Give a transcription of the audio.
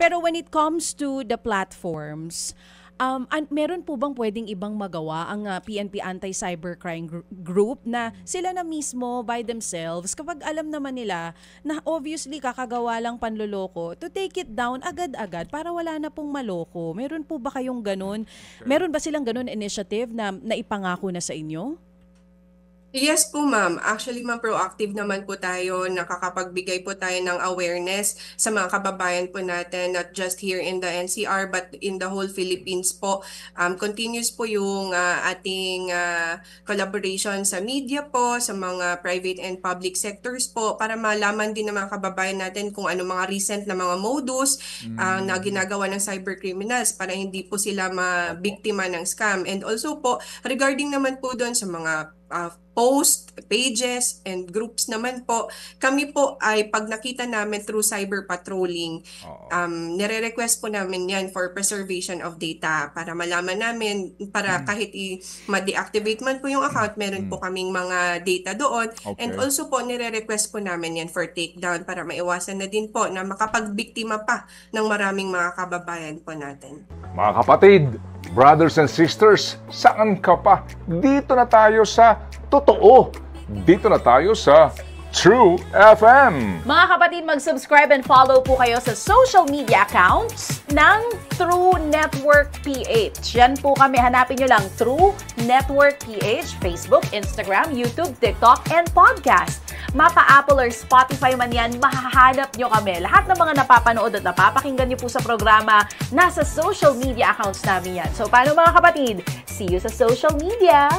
Pero when it comes to the platforms, meron po bang pwedeng ibang magawa ang PNP Anti-Cybercrime Group na sila na mismo by themselves, kapag alam naman nila na obviously kakagawa lang panloloko, to take it down agad-agad para wala na pong maloko? Meron po ba kayong ganun? Meron ba silang ganun initiative na naipangako na sa inyo? Yes po ma'am. Actually ma'am, proactive naman po tayo. Nakakapagbigay po tayo ng awareness sa mga kababayan po natin, not just here in the NCR but in the whole Philippines po. Continuous po yung ating collaboration sa media po, sa mga private and public sectors po, para malaman din ng mga kababayan natin kung ano mga recent na mga modus na ginagawa ng cybercriminals para hindi po sila mabiktima ng scam. And also po, regarding naman po doon sa mga post, pages, and groups naman po, kami po ay pag nakita namin through cyber patrolling, nire-request po namin yan for preservation of data para malaman namin, para kahit ma-deactivate man po yung account, meron po kaming mga data doon. And also po, nire-request po namin yan for takedown para maiwasan na din po na makapagbiktima pa ng maraming mga kababayan po natin. Mga kapatid, brothers and sisters, saan ka pa? Dito na tayo sa totoo. Dito na tayo sa True FM. Mga kapatid, mag-subscribe and follow po kayo sa social media accounts ng True Network PH. Yan po kami. Hanapin nyo lang True Network PH, Facebook, Instagram, YouTube, TikTok, and podcast. Mapa Apple or Spotify man yan, mahahanap nyo kami. Lahat ng mga napapanood at napapakinggan nyo po sa programa, nasa social media accounts namin yan. So, paano mga kapatid? See you sa social media!